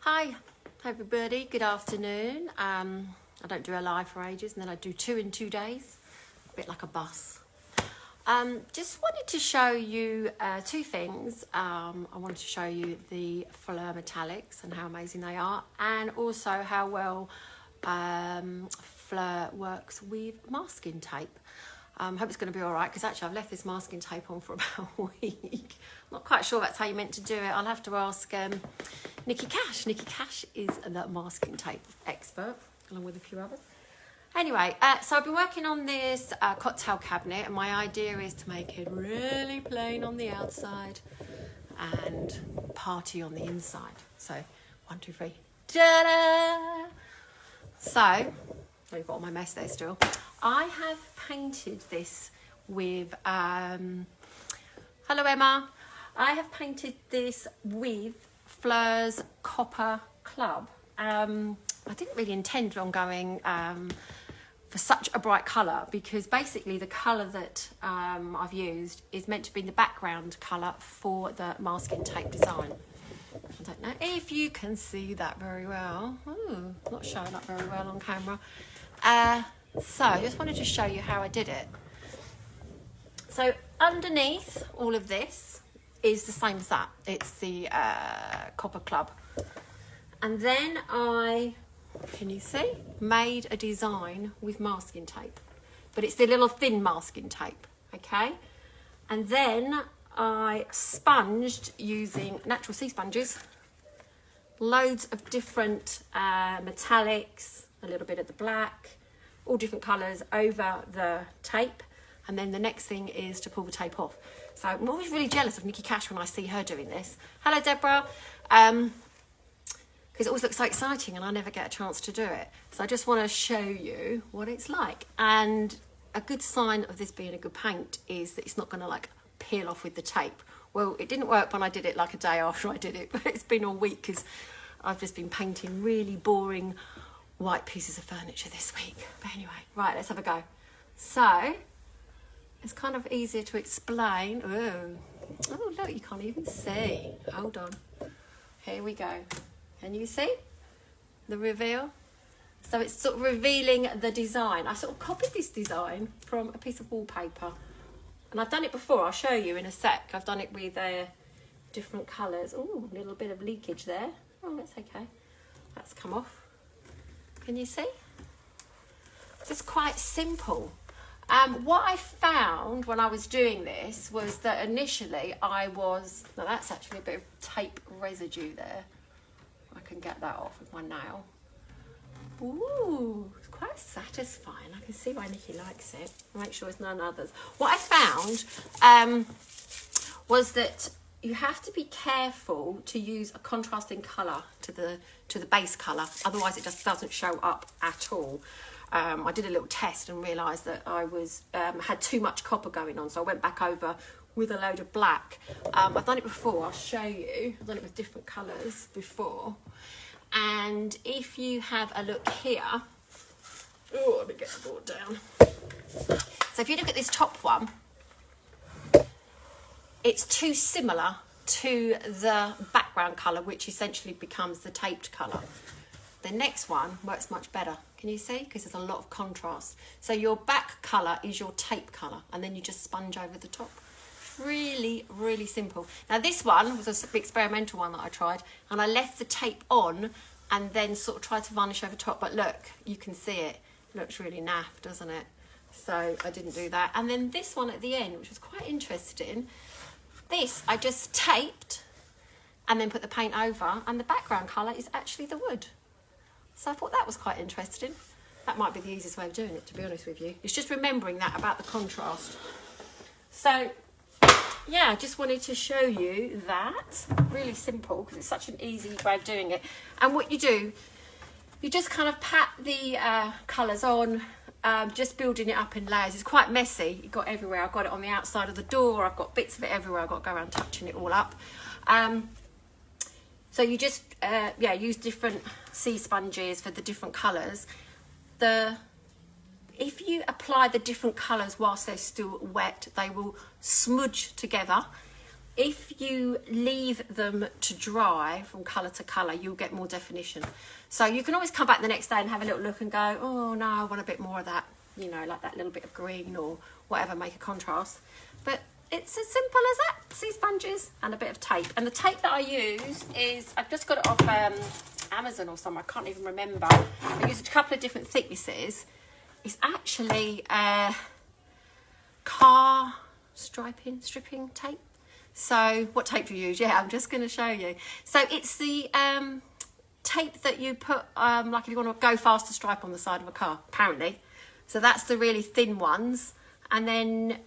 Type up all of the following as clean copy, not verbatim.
Hi everybody, good afternoon. I don't do a live for ages and then I do 2 in 2 days, a bit like a bus. Just wanted to show you two things. I wanted to show you the Fleur metallics and how amazing they are, and also how well Fleur works with masking tape. Hope it's going to be all right, because actually I've left this masking tape on for about a week. I'm not quite sure that's how you're meant to do it. I'll have to ask Nikki Cash. Nikki Cash is the masking tape expert, along with a few others. Anyway, so I've been working on this cocktail cabinet, and my idea is to make it really plain on the outside and party on the inside. So 1, 2, 3, ta-da! So I've got all my mess there still. I have painted this with hello Emma. I have painted this with Fleur's Copper Club. I didn't really intend on going for such a bright colour, because basically the colour that I've used is meant to be the background colour for the masking tape design. I don't know if you can see that very well. Ooh, not showing up very well on camera. So I just wanted to show you how I did it. So underneath all of this is the same as that. It's the Copper Club. And then I, can you see, made a design with masking tape. But it's the little thin masking tape, okay? And then I sponged using natural sea sponges, loads of different metallics, a little bit of the black, all different colours over the tape. And then the next thing is to pull the tape off. So I'm always really jealous of Nikki Cash when I see her doing this. Hello, Deborah. Because it always looks so exciting and I never get a chance to do it. So I just want to show you what it's like. And a good sign of this being a good paint is that it's not going to like peel off with the tape. Well, it didn't work when I did it like a day after I did it, but it's been all week because I've just been painting really boring white pieces of furniture this week. But anyway, right, let's have a go. So it's kind of easier to explain. Oh, look, you can't even see. Hold on. Here we go. Can you see the reveal? So it's sort of revealing the design. I sort of copied this design from a piece of wallpaper. And I've done it before. I'll show you in a sec. I've done it with different colours. Oh, a little bit of leakage there. Oh, that's okay. That's come off. Can you see? It's quite simple. What I found when I was doing this was that initially now that's actually a bit of tape residue there. I can get that off with my nail. Ooh, it's quite satisfying. I can see why Nikki likes it. I'll make sure it's none others. What I found was that you have to be careful to use a contrasting colour to the base colour, otherwise it just doesn't show up at all. I did a little test and realised that I had too much copper going on, so I went back over with a load of black. I've done it before, I'll show you. I've done it with different colours before. And if you have a look here, oh, let me get the board down. So if you look at this top one, it's too similar to the background colour, which essentially becomes the taped colour. The next one works much better. Can you see? Because there's a lot of contrast. So your back colour is your tape colour, and then you just sponge over the top. Really, really simple. Now this one was an experimental one that I tried, and I left the tape on and then sort of tried to varnish over top. But look, you can see it. It looks really naff, doesn't it? So I didn't do that. And then this one at the end, which was quite interesting. This I just taped and then put the paint over, and the background colour is actually the wood. So I thought that was quite interesting. That might be the easiest way of doing it, to be honest with you. It's just remembering that about the contrast. So yeah, I just wanted to show you that. Really simple, because it's such an easy way of doing it. And what you do, you just kind of pat the colours on, just building it up in layers. It's quite messy. It got everywhere. I've got it on the outside of the door. I've got bits of it everywhere. I've got to go around touching it all up. So you just use different sea sponges for the different colours. If you apply the different colours whilst they're still wet, they will smudge together if you leave them to dry from colour to colour, you'll get more definition. So you can always come back the next day and have a little look and go, oh no, I want a bit more of that, you know, like that little bit of green or whatever, make a contrast. But it's as simple as that. Sea sponges and a bit of tape. And the tape that I use is, I've just got it off Amazon or somewhere, I can't even remember. I used a couple of different thicknesses. It's actually car stripping tape. So what tape do you use? Yeah, I'm just going to show you. So it's the tape that you put, like if you want to go faster stripe on the side of a car, apparently. So that's the really thin ones. And then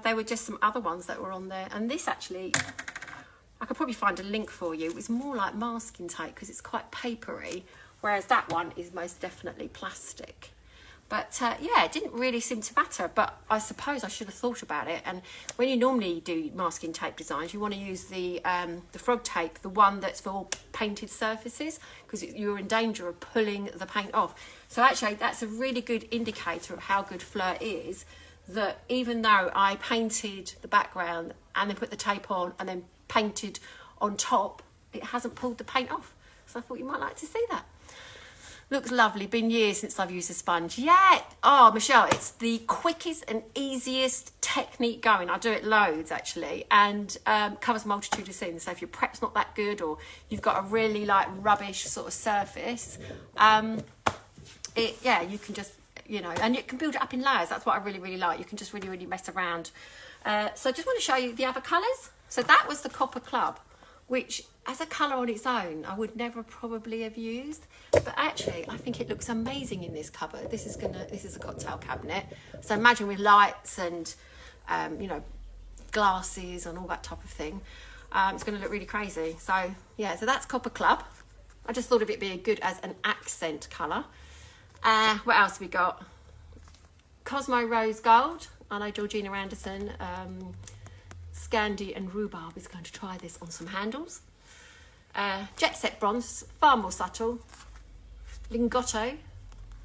there were just some other ones that were on there. And this actually, I could probably find a link for you. It's more like masking tape because it's quite papery, whereas that one is most definitely plastic. But yeah, it didn't really seem to matter, but I suppose I should have thought about it. And when you normally do masking tape designs, you want to use the frog tape, the one that's for all painted surfaces, because you're in danger of pulling the paint off. So actually, that's a really good indicator of how good Fleur is, that even though I painted the background and then put the tape on and then painted on top, it hasn't pulled the paint off. So I thought you might like to see that. Looks lovely. Been years since I've used a sponge. Yeah. Oh, Michelle, it's the quickest and easiest technique going. I do it loads actually, and covers a multitude of sins. So if your prep's not that good, or you've got a really like rubbish sort of surface, yeah, you can just, you know, and you can build it up in layers. That's what I really like. You can just really mess around. So I just want to show you the other colours. So that was the Copper Club, which as a colour on its own, I would never probably have used. But actually, I think it looks amazing in this cupboard. This is a cocktail cabinet. So imagine with lights and, you know, glasses and all that type of thing. It's going to look really crazy. So yeah, so that's Copper Club. I just thought of it being good as an accent colour. What else have we got? Cosmo Rose Gold. I know Georgina Anderson, Scandi and Rhubarb is going to try this on some handles. Jet Set Bronze, far more subtle. Lingotto,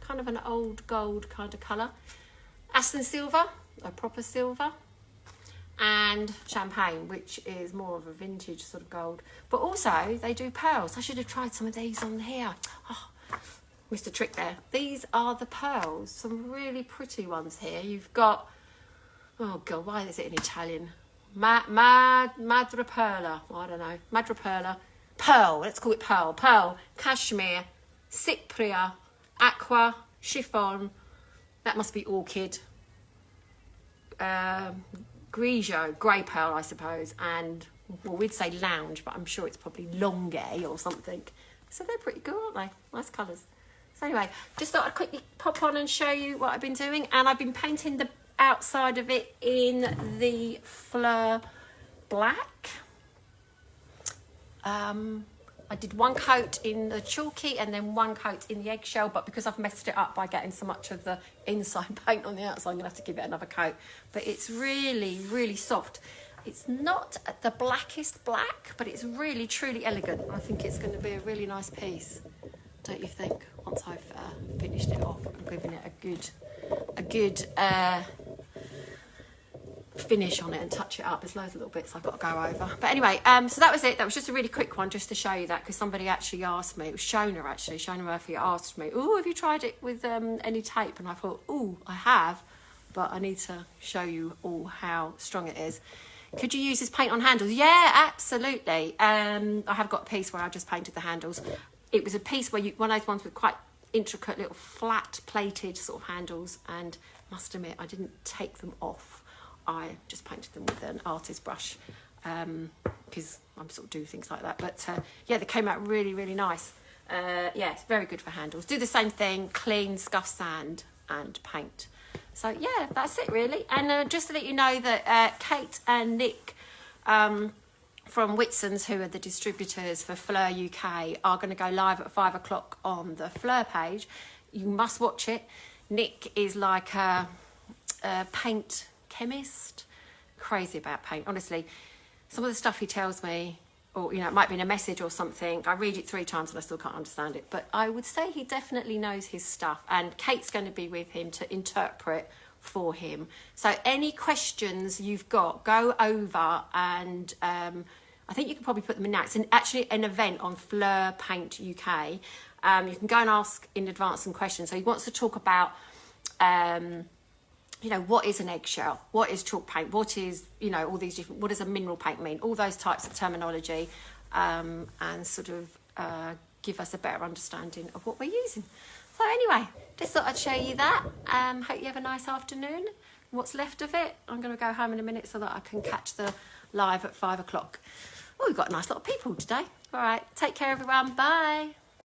kind of an old gold kind of colour. Aston Silver, a proper silver. And Champagne, which is more of a vintage sort of gold. But also, they do pearls. I should have tried some of these on here. Oh, missed a trick there. These are the pearls. Some really pretty ones here. You've got, oh God, why is it in Italian? Madreperla, I don't know, Madreperla, Pearl, let's call it Pearl, Pearl, Cashmere, Cypria, Aqua, Chiffon, that must be Orchid, Grigio, Grey Pearl I suppose, and, well we'd say Lounge, but I'm sure it's probably Longuet or something. So they're pretty good, aren't they? Nice colours. So anyway, just thought I'd quickly pop on and show you what I've been doing, and I've been painting the outside of it in the Fleur black. I did one coat in the chalky and then one coat in the eggshell, but because I've messed it up by getting so much of the inside paint on the outside, I'm gonna have to give it another coat. But it's really soft. It's not the blackest black, but it's really truly elegant. I think it's going to be a really nice piece, don't you think? Once I've finished it off and given it a good finish on it and touch it up. There's loads of little bits I've got to go over. But anyway, so that was it. That was just a really quick one just to show you that, because somebody actually asked me. It was Shona actually. Shona Murphy asked me, oh, have you tried it with any tape? And I thought, oh, I have, but I need to show you all how strong it is. Could you use this paint on handles? Yeah, absolutely. I have got a piece where I just painted the handles. It was a piece where one of those ones with quite intricate little flat plated sort of handles, and must admit I didn't take them off. I just painted them with an artist brush because I sort of do things like that. But yeah, they came out really nice. Yeah, it's very good for handles. Do the same thing, clean, scuff sand and paint. So yeah, that's it really. And just to let you know that Kate and Nick from Whitson's, who are the distributors for Fleur UK, are going to go live at 5 o'clock on the Fleur page. You must watch it. Nick is like a paint chemist, crazy about paint. Honestly, some of the stuff he tells me, or you know, it might be in a message or something, I read it 3 times and I still can't understand it, but I would say he definitely knows his stuff. And Kate's going to be with him to interpret for him. So any questions you've got, go over and I think you can probably put them in now. It's actually an event on Fleur Paint UK. You can go and ask in advance some questions. So he wants to talk about, you know, what is an eggshell? What is chalk paint? What is, you know, all these different, what does a mineral paint mean? All those types of terminology, and sort of give us a better understanding of what we're using. So anyway, just thought I'd show you that. Hope you have a nice afternoon. What's left of it, I'm going to go home in a minute so that I can catch the live at 5 o'clock. Oh, we've got a nice lot of people today. All right, take care everyone. Bye.